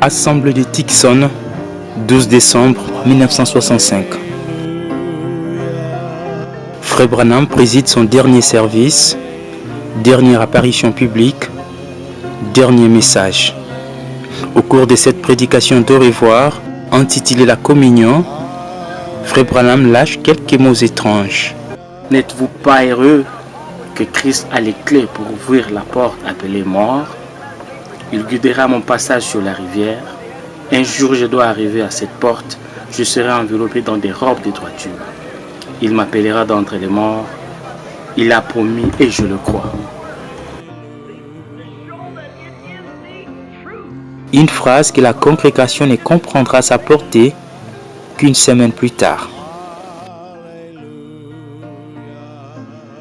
Assemblée de Tucson, 12 décembre 1965. Frère Branham préside son dernier service, dernière apparition publique, dernier message. Au cours de cette prédication d'au revoir, intitulée La Communion, Frère Branham lâche quelques mots étranges. N'êtes-vous pas heureux que Christ a les clés pour ouvrir la porte appelée mort? Il guidera mon passage sur la rivière. Un jour, je dois arriver à cette porte. Je serai enveloppé dans des robes de droiture. Il m'appellera d'entre les morts. Il a promis et je le crois. Une phrase que la congrégation ne comprendra sa portée qu'une semaine plus tard.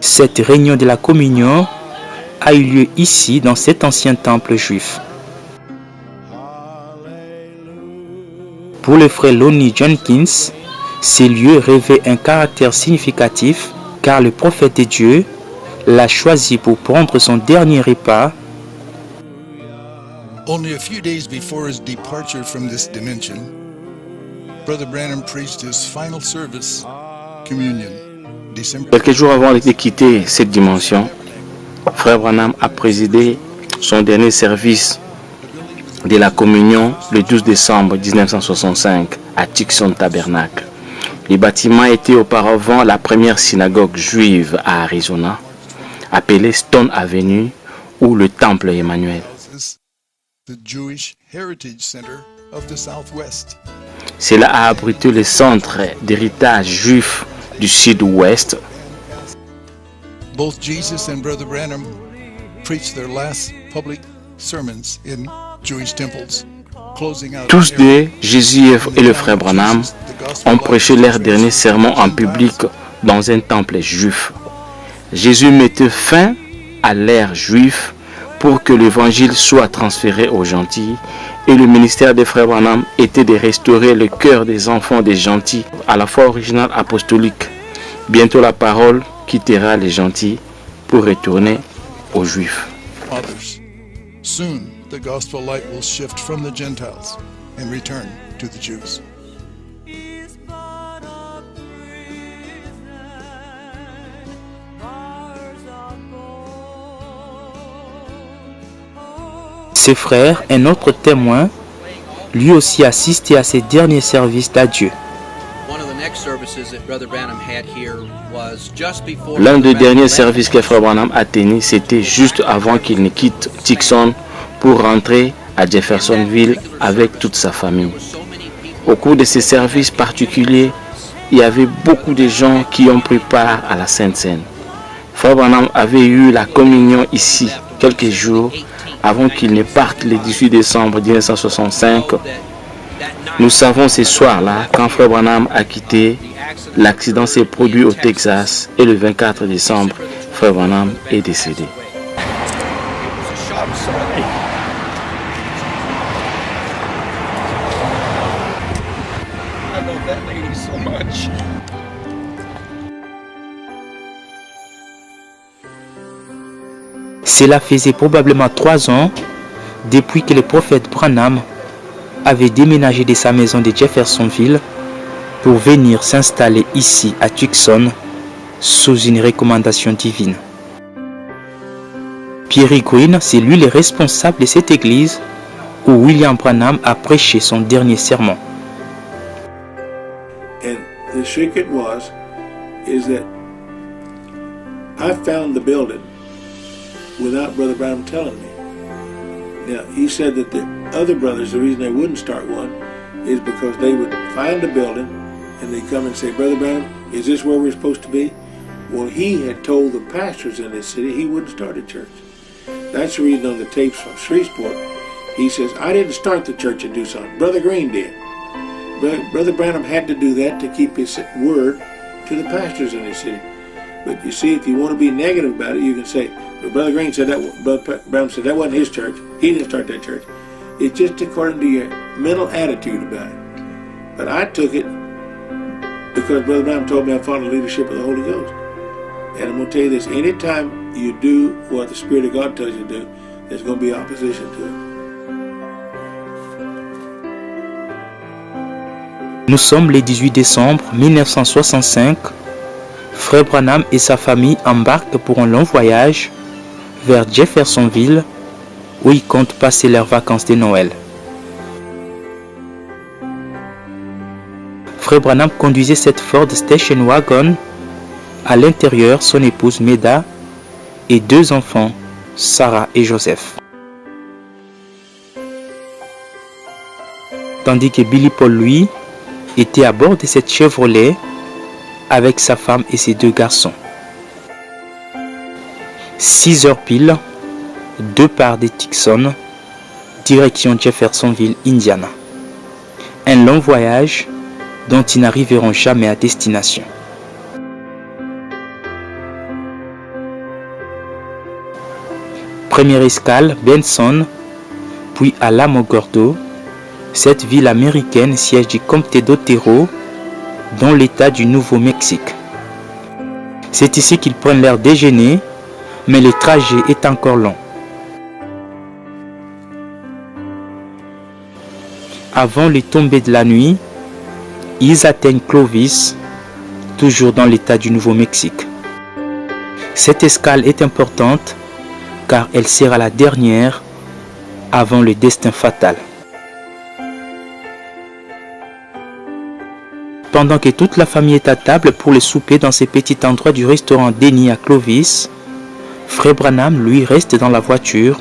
Cette réunion de la communion a eu lieu ici dans cet ancien temple juif. Pour le frère Lonnie Jenkins, ces lieux revêtent un caractère significatif car le prophète de Dieu l'a choisi pour prendre son dernier repas. Only a few days before his departure from this dimension, Brother Branham preached his final service, communion. Quelques jours avant de quitter cette dimension, Frère Branham a présidé son dernier service de la communion le 12 décembre 1965 à Tucson Tabernacle. Le bâtiment était auparavant la première synagogue juive à Arizona, appelée Stone Avenue ou le Temple Emmanuel. Cela a abrité le centre d'héritage juif du sud-ouest. Both Jesus and Brother Branham preached their last public sermons in Jewish temples. Tous deux, Jésus et le frère Branham, ont prêché leur dernier sermon en public dans un temple juif. Jésus mettait fin à l'ère juive pour que l'évangile soit transféré aux gentils, et le ministère des frères Branham était de restaurer le cœur des enfants des gentils à la foi originale apostolique. Bientôt la parole quittera les gentils pour retourner aux juifs. Soon the gospel light will shift from the Gentiles and return to the Jews. Ses frères, un autre témoin, lui aussi assisté à ses derniers services d'adieu. L'un des derniers services que Frère Branham a tenu, c'était juste avant qu'il ne quitte Tucson pour rentrer à Jeffersonville avec toute sa famille. Au cours de ces services particuliers, il y avait beaucoup de gens qui ont pris part à la Sainte Seine. Frère Branham avait eu la communion ici quelques jours avant qu'il ne parte le 18 décembre 1965. Nous savons ce soir-là, quand Frère Branham a quitté, l'accident s'est produit au Texas et le 24 décembre, Frère Branham est décédé. Cela faisait probablement 3 ans depuis que le prophète Branham avait déménagé de sa maison de Jeffersonville pour venir s'installer ici à Tucson sous une recommandation divine. Pierre Green, c'est lui le responsable de cette église où William Branham a prêché son dernier sermon. And the secret is that I found the building without Brother Branham telling me. Now, he said that the other brothers, the reason they wouldn't start one is because they would find a building and they'd come and say, Brother Branham, is this where we're supposed to be? Well, he had told the pastors in this city he wouldn't start a church. That's the reason on the tapes from Shreveport, he says, I didn't start the church in Tucson. Brother Green did. Brother Branham had to do that to keep his word to the pastors in this city. But you see, if you want to be negative about it, you can say, but Brother Green said that, Brother Branham said that wasn't his church. He didn't start that church. It's just according to your mental attitude about it. But I took it because Brother Branham told me I followed the leadership of the Holy Ghost. And I'm going to tell you this, anytime you do what the Spirit of God tells you to do, there's going to be opposition to it. Nous sommes le 18 décembre 1965. Frère Branham et sa famille embarquent pour un long voyage vers Jeffersonville où ils comptent passer leurs vacances de Noël. Frère Branham conduisait cette Ford Station Wagon. À l'intérieur, son épouse Meda et 2 enfants, Sarah et Joseph. Tandis que Billy Paul, lui, était à bord de cette Chevrolet avec sa femme et ses 2 garçons. 6 heures pile, départ de Tucson, direction Jeffersonville, Indiana. Un long voyage dont ils n'arriveront jamais à destination. Première escale, Benson, puis Alamogordo, cette ville américaine siège du comté d'Otero, dans l'état du Nouveau-Mexique. C'est ici qu'ils prennent leur déjeuner, mais le trajet est encore long. Avant le tomber de la nuit, ils atteignent Clovis, toujours dans l'état du Nouveau-Mexique. Cette escale est importante car elle sera la dernière avant le destin fatal. Pendant que toute la famille est à table pour le souper dans ce petit endroit du restaurant Denny à Clovis, Frère Branham, lui, reste dans la voiture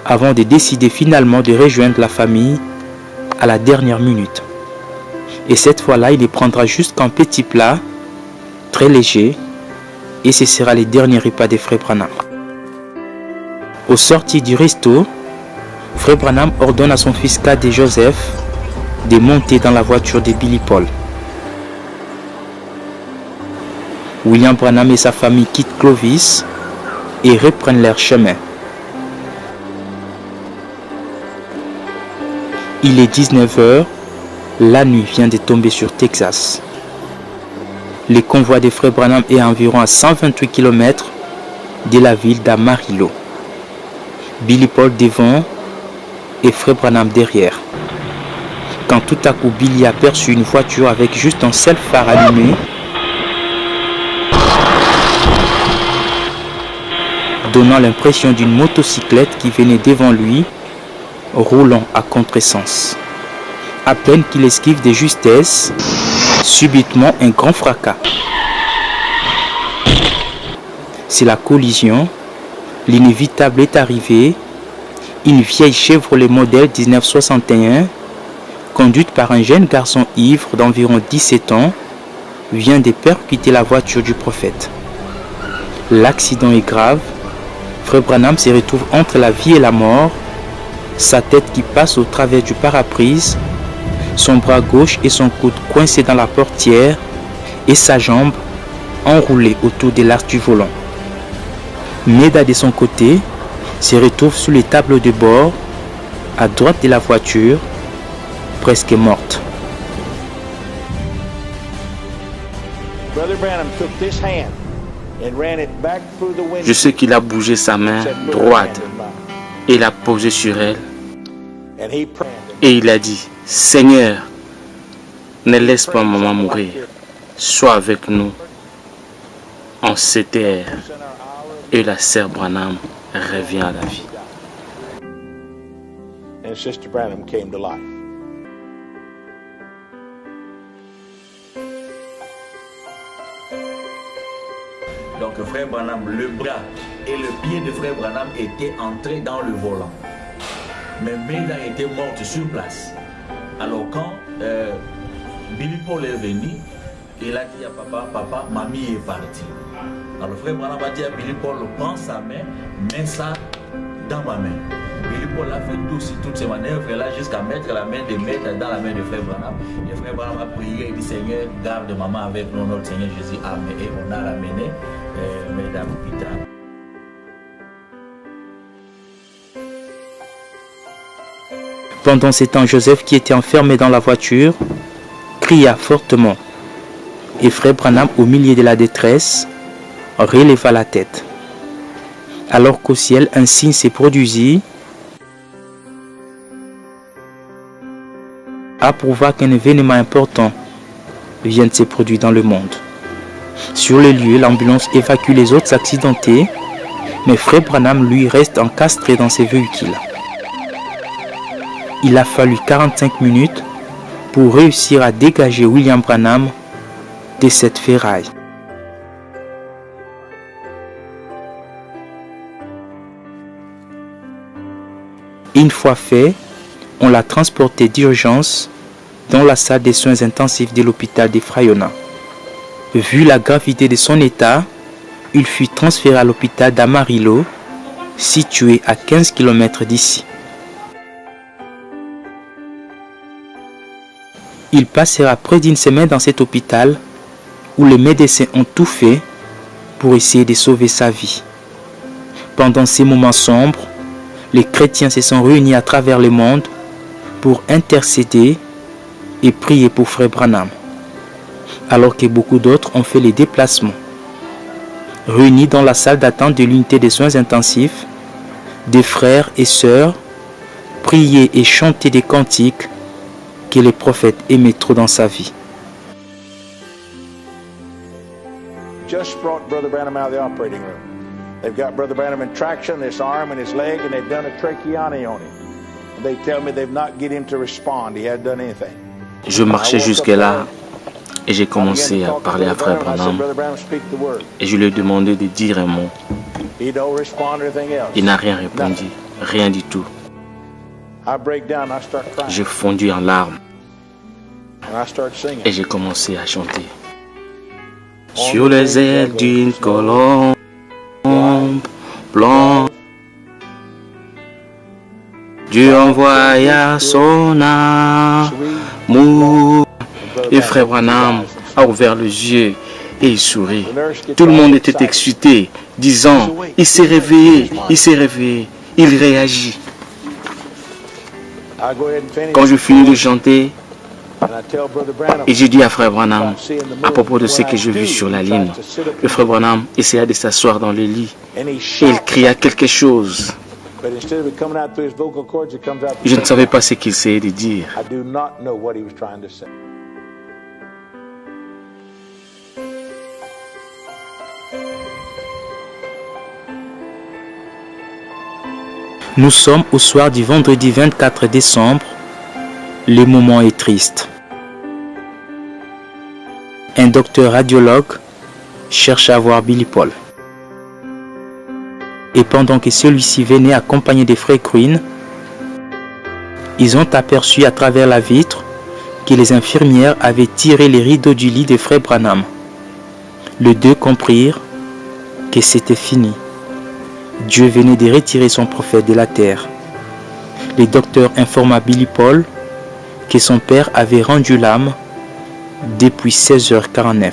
avant de décider finalement de rejoindre la famille à la dernière minute. Et cette fois-là, il les prendra jusqu'en petit plat, très léger, et ce sera le dernier repas des Frères Branham. Au sortir du resto, Frère Branham ordonne à son fils cadet Joseph de monter dans la voiture de Billy Paul. William Branham et sa famille quittent Clovis et reprennent leur chemin. Il est 19 h, la nuit vient de tomber sur Texas. Le convoi des Frères Branham est environ à 128 km de la ville d'Amarillo. Billy Paul devant et Frère Branham derrière. Quand tout à coup Billy aperçut une voiture avec juste un seul phare allumé, donnant l'impression d'une motocyclette qui venait devant lui, roulant à contresens. À peine qu'il esquive de justesse, subitement un grand fracas. C'est la collision. L'inévitable est arrivé. Une vieille Chevrolet modèle 1961, conduite par un jeune garçon ivre d'environ 17 ans, vient de percuter la voiture du prophète. L'accident est grave. Frère Branham se retrouve entre la vie et la mort, sa tête qui passe au travers du pare-brise, son bras gauche et son coude coincés dans la portière et sa jambe enroulée autour de l'arche du volant. Meda de son côté se retrouve sous les tableaux de bord, à droite de la voiture, presque morte. Je sais qu'il a bougé sa main droite et l'a posée sur elle. Et il a dit, Seigneur, ne laisse pas maman mourir. Sois avec nous en cette ère. Et la sœur Branham revient à la vie. And Sister Branham came to life. Donc Frère Branham, le bras et le pied de Frère Branham étaient entrés dans le volant. Mais Meda était morte sur place. Alors quand Billy Paul est venu, il a dit à papa, papa, mamie est partie. Alors Frère Branham a dit à Billy Paul, prends sa main, mets ça dans ma main. Billy Paul a fait toutes ces manœuvres-là jusqu'à mettre la main de Meda dans la main de Frère Branham. Et Frère Branham a prié et dit, Seigneur, garde maman avec nous, notre Seigneur Jésus. Amen. Et on a ramené Meda à l'hôpital. Pendant ce temps, Joseph, qui était enfermé dans la voiture, cria fortement. Et Frère Branham, au milieu de la détresse, releva la tête. Alors qu'au ciel, un signe s'est produisit. approuva qu'un événement important vienne de se produire dans le monde. Sur le lieu, l'ambulance évacue les autres accidentés, mais Frère Branham, lui, reste encastré dans ses véhicules. Il a fallu 45 minutes pour réussir à dégager William Branham de cette ferraille. Une fois fait, on l'a transporté d'urgence dans la salle des soins intensifs de l'hôpital de Frayona. Vu la gravité de son état, il fut transféré à l'hôpital d'Amarillo, situé à 15 km d'ici. Il passera près d'une semaine dans cet hôpital où les médecins ont tout fait pour essayer de sauver sa vie. Pendant ces moments sombres, les chrétiens se sont réunis à travers le monde pour intercéder et prier pour Frère Branham, alors que beaucoup d'autres ont fait les déplacements. Réunis dans la salle d'attente de l'unité des soins intensifs, des frères et sœurs priaient et chantaient des cantiques que le prophète aimait trop dans sa vie. Just brought Brother Branham out of the operating room. They've got Brother Branham in traction, this arm and his leg, and they've done a tracheotomy on him. And they tell me they've not get him to respond. He hadn't done anything. Je marchais jusque-là et j'ai commencé à parler à Frère Branham et je lui ai demandé de dire un mot. Il n'a rien répondu, rien du tout. J'ai fondu en larmes et j'ai commencé à chanter. Sur les ailes d'une colombe blanche, Dieu envoya son amour. Et Frère Branham a ouvert les yeux et il sourit. Tout le monde était excité, disant, il s'est réveillé, il réagit. Quand je finis de chanter, et j'ai dit à Frère Branham, à propos de ce que j'ai vu sur la ligne, le Frère Branham essaya de s'asseoir dans le lit et il cria quelque chose. Je ne savais pas ce qu'il essayait de dire. Nous sommes au soir du vendredi 24 décembre. Le moment est triste. Un docteur radiologue cherche à voir Billy Paul. Et pendant que celui-ci venait accompagné des frères Queen, ils ont aperçu à travers la vitre que les infirmières avaient tiré les rideaux du lit des frères Branham. Les deux comprirent que c'était fini. Dieu venait de retirer son prophète de la terre. Le docteur informa Billy Paul que son père avait rendu l'âme depuis 16h49.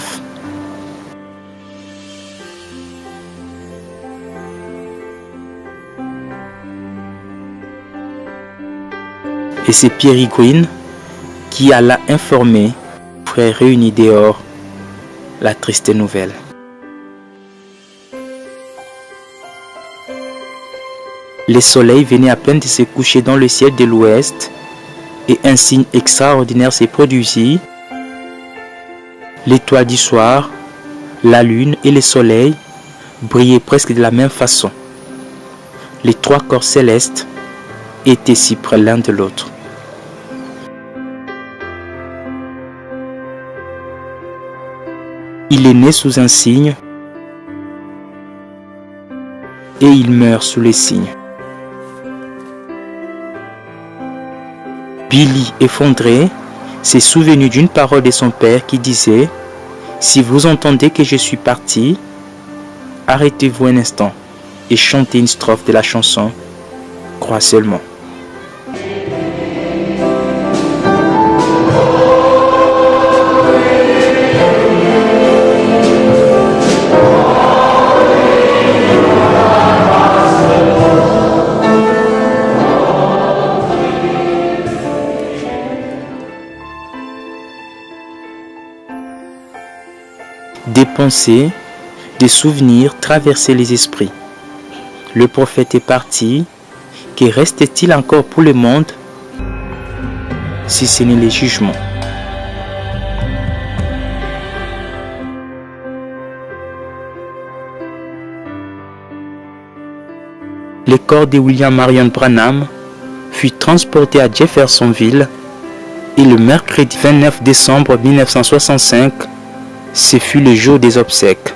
Et c'est Pierre Green qui alla informer les frères réunis dehors la triste nouvelle. Le soleil venait à peine de se coucher dans le ciel de l'ouest et un signe extraordinaire s'est produit. L'étoile du soir, la lune et le soleil brillaient presque de la même façon. Les trois corps célestes étaient si près l'un de l'autre. Il est né sous un signe et il meurt sous les signes. Billy, effondré, s'est souvenu d'une parole de son père qui disait « Si vous entendez que je suis parti, arrêtez-vous un instant et chantez une strophe de la chanson « Crois seulement ». Des pensées, des souvenirs traversaient les esprits. Le prophète est parti. Que restait-il encore pour le monde? si ce n'est les jugements. Le corps de William Marion Branham fut transporté à Jeffersonville et le mercredi 29 décembre 1965, ce fut le jour des obsèques.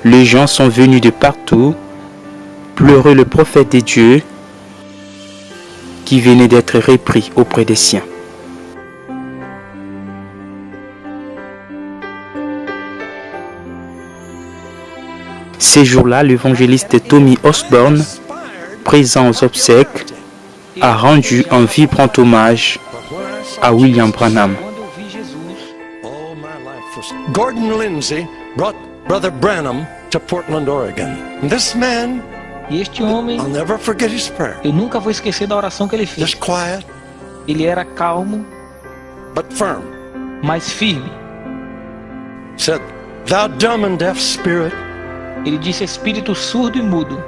Les gens sont venus de partout pleurer le prophète de Dieu qui venait d'être repris auprès des siens. Ces jours-là, l'évangéliste Tommy Osborne, présent aux obsèques, a rendu un vibrant hommage à William Branham. Gordon Lindsay brought Brother Branham to Portland, Oregon. And this man, E este homem, I'll never forget his prayer. eu nunca vou esquecer da oração que ele fez. Just quiet, Ele era calmo, but firm. mas firme. Said, "Thou dumb and deaf spirit, Ele disse: espírito surdo e mudo,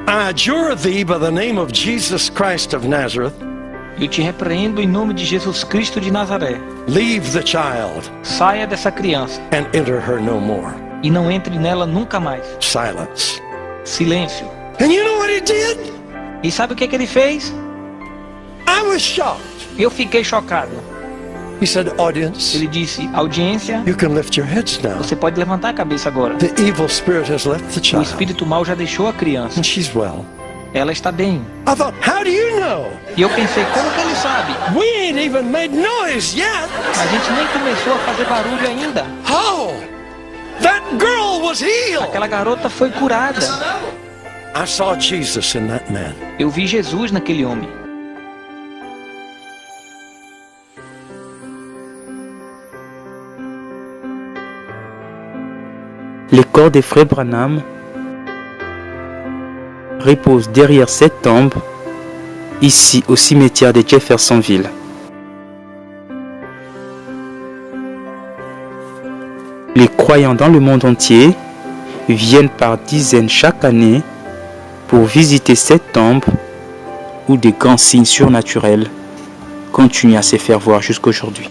I adjure thee by the name of Jesus Christ of Nazareth, eu te repreendo em nome de Jesus Cristo de Nazaré. leave the child Saia dessa criança and enter her no more." e não entre nela nunca mais. Silence. Silêncio. And you know what he did? E sabe o que ele fez? I was shocked. Eu fiquei chocado. He said, "Audience, Ele disse: audiência, you can lift your heads now. você pode levantar a cabeça agora. The evil spirit has left the O child, espírito mal já deixou a criança. and she's well." Ela está bem. I thought, how do you know? E eu pensei: como que ele sabe? We ain't even made noise yet. A gente nem começou a fazer barulho ainda. How? That girl was healed. Aquela garota foi curada. I saw Jesus in that man. Eu vi Jesus naquele homem. Le corps des frères Branham repose derrière cette tombe, ici au cimetière de Jeffersonville. Les croyants dans le monde entier viennent par dizaines chaque année pour visiter cette tombe où des grands signes surnaturels continuent à se faire voir jusqu'aujourd'hui.